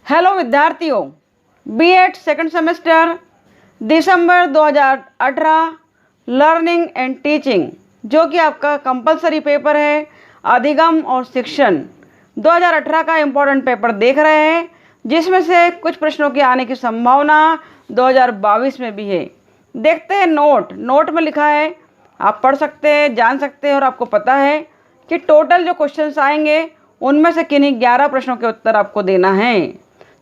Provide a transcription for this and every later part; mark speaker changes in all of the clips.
Speaker 1: Hello विद्यार्थियों, BEd second semester दिसंबर 2018 learning and teaching, जो कि आपका कंपलसरी पेपर है, अधिगम और शिक्षण 2018 का इम्पोर्टेंट पेपर देख रहे हैं, जिसमें से कुछ प्रश्नों की आने की संभावना 2022 में भी है। देखते हैं नोट में लिखा है, आप पढ़ सकते हैं, जान सकते हैं और आपको पता है कि टोटल जो क्वेश्चंस आएंगे उनमें से किन्हीं 11 प्रश्नों के उत्तर आपको देना है।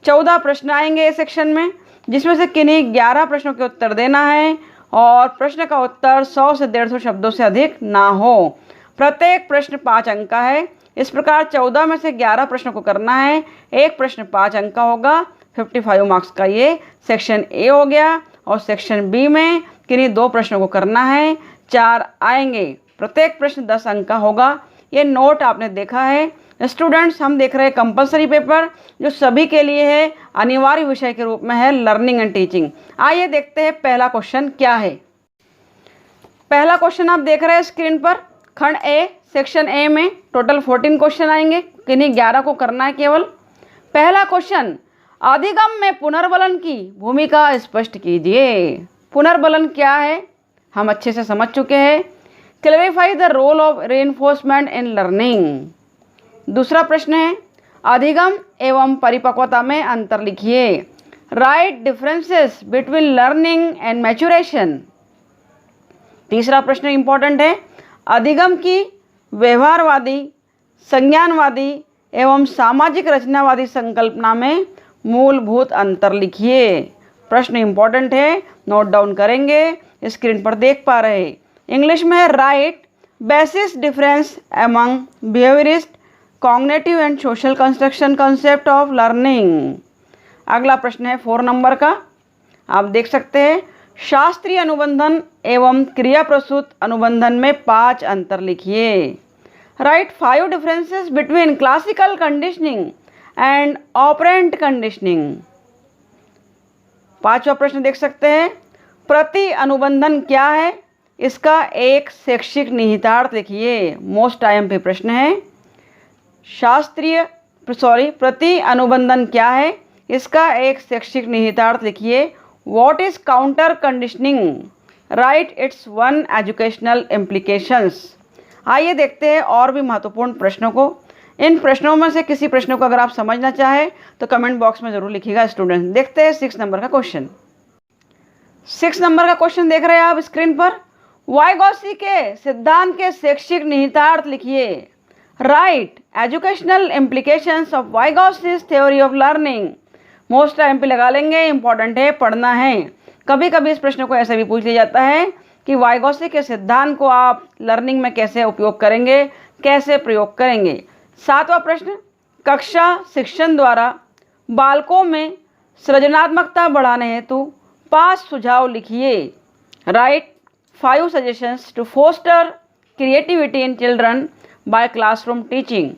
Speaker 1: 14 प्रश्न आएंगे इस सेक्शन में, जिसमें से किन्हीं 11 प्रश्नों के उत्तर देना है और प्रश्न का उत्तर 100 से 150 शब्दों से अधिक ना हो। प्रत्येक प्रश्न 5 अंक का है। इस प्रकार 14 में से 11 प्रश्नों को करना है। एक प्रश्न 5 अंक का होगा। 55 मार्क्स का ये सेक्शन ए हो गया और सेक्शन बी में किन्हीं 2 प्रश्नों को करना है। 4 आएंगे, प्रत्येक प्रश्न 10 अंक का होगा। ये नोट आपने देखा है। स्टूडेंट्स, हम देख रहे हैं कंपलसरी पेपर, जो सभी के लिए है, अनिवार्य विषय के रूप में है लर्निंग एंड टीचिंग। आइए देखते हैं पहला क्वेश्चन क्या है। पहला क्वेश्चन आप देख रहे हैं स्क्रीन पर। खंड ए, सेक्शन ए में टोटल 14 क्वेश्चन आएंगे, किन्हीं 11 को करना है केवल। पहला क्वेश्चन, अधिगम में पुनर्बलन की भूमिका स्पष्ट कीजिए। पुनर्बलन क्या है हम अच्छे से समझ चुके हैं। Clarify the role of reinforcement in learning. दूसरा प्रश्न है, अधिगम एवं परिपक्वता में अंतर लिखिए। Write differences between learning and maturation. तीसरा प्रश्न इंपॉर्टेंट है, अधिगम की व्यवहारवादी, संज्ञानवादी एवं सामाजिक रचनावादी संकल्पना में मूलभूत अंतर लिखिए। प्रश्न इंपॉर्टेंट है, नोट डाउन करेंगे, स्क्रीन पर देख पा रहे। इंग्लिश में है, right basis difference among behaviourist, cognitive and social construction concept of learning. अगला प्रश्न है 4 नंबर का, आप देख सकते हैं। शास्त्रीय अनुबंधन एवं क्रिया प्रसूत अनुबंधन में 5 अंतर लिखिए। Write 5 differences between classical conditioning and operant conditioning. 5वां प्रश्न देख सकते हैं, प्रति अनुबंधन क्या है, इसका एक शैक्षिक निहितार्थ लिखिए। मोस्ट आईएमपी प्रश्न है। प्रति अनुबंधन क्या है, इसका एक शैक्षिक निहितार्थ लिखिए। What is counter conditioning, right it's 1 educational implications. आइए देखते हैं और भी महत्वपूर्ण प्रश्नों को। इन प्रश्नों में से किसी प्रश्नों को अगर आप समझना चाहें तो कमेंट बॉक्स में ज़रूर लिखिएगा स्टूडेंट। देखते हैं 6 नंबर का क्वेश्चन। 6 नंबर का क्वेश्चन देख रहे हैं आप स्क्रीन पर। वाइगॉसी के सिद्धांत के शैक्षिक निहितार्थ लिखिए। राइट एजुकेशनल इम्प्लीकेशंस ऑफ वाइगॉसिस थ्योरी ऑफ लर्निंग। मोस्ट एमपी लगा लेंगे, इंपॉर्टेंट है, पढ़ना है। कभी कभी इस प्रश्न को ऐसे भी पूछ लिया जाता है कि वाइगॉसी के सिद्धांत को आप लर्निंग में कैसे उपयोग करेंगे, कैसे प्रयोग करेंगे। 7वां प्रश्न, कक्षा शिक्षण द्वारा बालकों में सृजनात्मकता बढ़ाने हेतु 5 सुझाव लिखिए। Write 5 suggestions to foster creativity in children by classroom teaching.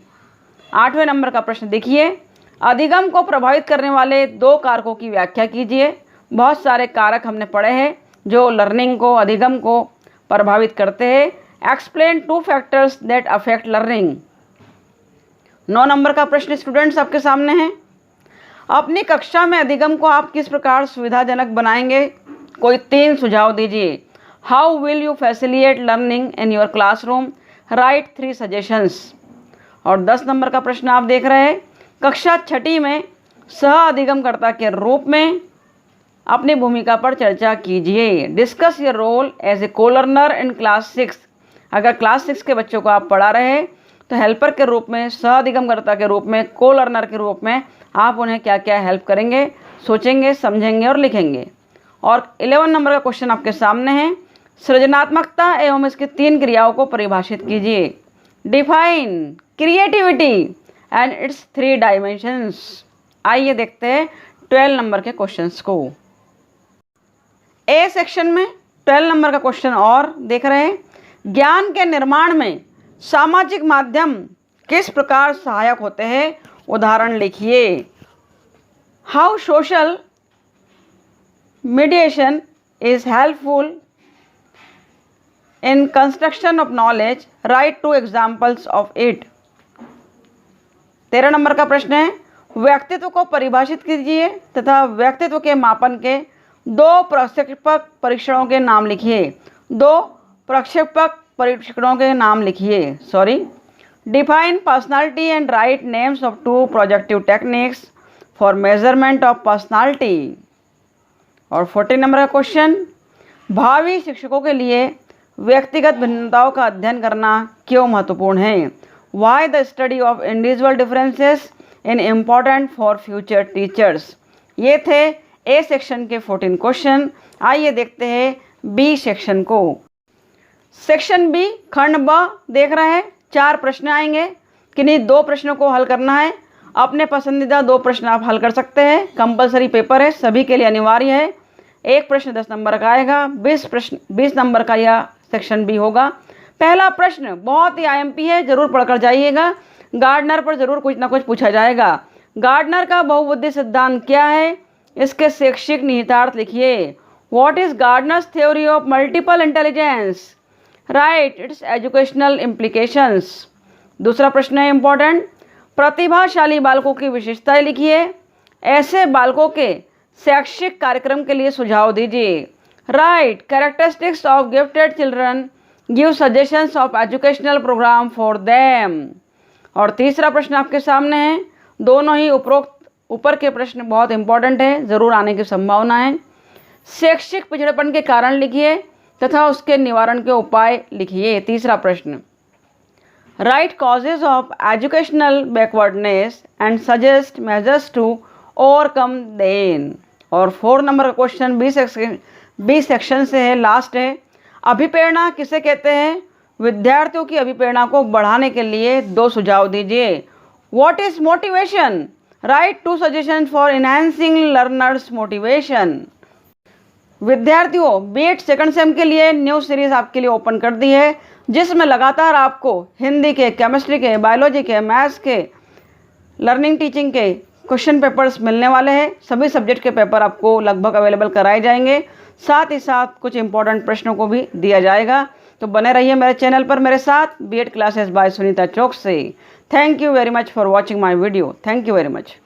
Speaker 1: 8वें नंबर का प्रश्न देखिए, अधिगम को प्रभावित करने वाले 2 कारकों की व्याख्या कीजिए। बहुत सारे कारक हमने पढ़े हैं जो लर्निंग को, अधिगम को प्रभावित करते हैं। Explain 2 factors that affect learning. 9 number का प्रश्न स्टूडेंट्स आपके सामने है। अपनी कक्षा में अधिगम को आप किस प्रकार सुविधाजनक बनाएंगे, कोई 3 सुझाव दीजिए। How will you facilitate learning in your classroom, right 3 suggestions. और 10 नंबर का प्रश्न आप देख रहे हैं, कक्षा 6ठी में सह अधिगमकर्ता के रूप में अपनी भूमिका पर चर्चा कीजिए। Discuss your role as a co learner in class 6। अगर क्लास 6 के बच्चों को आप पढ़ा रहे हैं तो हेल्पर के रूप में, सह अधिगमकर्ता के रूप में, को लर्नर के रूप में आप उन्हें क्या क्या हेल्प करेंगे, सोचेंगे, समझेंगे और लिखेंगे। और 11 नंबर का क्वेश्चन आपके सामने है, सृजनात्मकता एवं इसकी 3 क्रियाओं को परिभाषित कीजिए। Define creativity and it's 3 dimensions. आइए देखते हैं 12 नंबर के क्वेश्चंस को। ए सेक्शन में 12 नंबर का क्वेश्चन और देख रहे हैं, ज्ञान के निर्माण में सामाजिक माध्यम किस प्रकार सहायक होते हैं, उदाहरण लिखिए। How social mediation is helpful in construction of knowledge, write 2 examples of it। 13 number का प्रश्न है, व्यक्तित्व को परिभाषित कीजिए तथा व्यक्तित्व के मापन के 2 प्रक्षेपक परीक्षणों के नाम लिखिए। 2 प्रक्षेपक परीक्षणों के नाम लिखिए। Define personality and right names of 2 projective techniques for measurement of personality. और 14 नंबर का क्वेश्चन, भावी शिक्षकों के लिए व्यक्तिगत भिन्नताओं का अध्ययन करना क्यों महत्वपूर्ण है? Why the study of individual differences in important for future teachers. ये थे ए सेक्शन के 14 क्वेश्चन। आइए देखते हैं बी सेक्शन को। सेक्शन बी खंड ब देख रहे हैं। 4 प्रश्न आएंगे, किन्हीं 2 प्रश्नों को हल करना है। अपने पसंदीदा 2 प्रश्न आप हल कर सकते हैं। कंपलसरी पेपर है, सभी के लिए अनिवार्य है। एक प्रश्न 10 नंबर का आएगा, 20 नंबर का यह सेक्शन बी होगा। पहला प्रश्न बहुत ही आईएमपी है, जरूर पढ़कर जाइएगा। गार्डनर पर जरूर कुछ ना कुछ पूछा जाएगा। गार्डनर का बहुबुद्धि सिद्धांत क्या है? इसके शैक्षिक निहितार्थ लिखिए। What is Gardner's theory of multiple intelligence? Right it's educational implications. दूसरा प्रश्न है इंपॉर्टेंट, प्रतिभाशाली बालकों की विशेषताएं लिखिए। ऐसे बालकों के शैक्षिक कार्यक्रम के लिए सुझाव दीजिए। Write characteristics of gifted children, give suggestions of educational programme for them. और तीसरा प्रश्न आपके सामने है। दोनों ही उपरोक्त ऊपर के प्रश्न बहुत इंपॉर्टेंट है, ज़रूर आने की संभावना है। शैक्षिक पिछड़ेपन के कारण लिखिए तथा उसके निवारण के उपाय लिखिए। तीसरा प्रश्न, write causes of educational backwardness and suggest measures to overcome then. और 4 नंबर का क्वेश्चन बी सेक्शन से है, लास्ट है। अभिप्रेरणा किसे कहते हैं? विद्यार्थियों की अभिप्रेरणा को बढ़ाने के लिए 2 सुझाव दीजिए। What is motivation? Right 2 suggestion for enhancing learners motivation. विद्यार्थियों, बीएड सेकंड सेम के लिए न्यू सीरीज आपके लिए ओपन कर दी है, जिसमें लगातार आपको हिंदी के, केमिस्ट्री के, बायोलॉजी के, मैथ्स के, लर्निंग टीचिंग के क्वेश्चन पेपर्स मिलने वाले हैं। सभी सब्जेक्ट के पेपर आपको लगभग अवेलेबल कराए जाएंगे। साथ ही साथ कुछ इंपॉर्टेंट प्रश्नों को भी दिया जाएगा। तो बने रहिए मेरे चैनल पर मेरे साथ, बीएड क्लासेस बाय सुनीता चौक से। Thank you very much for watching my video. Thank you very much.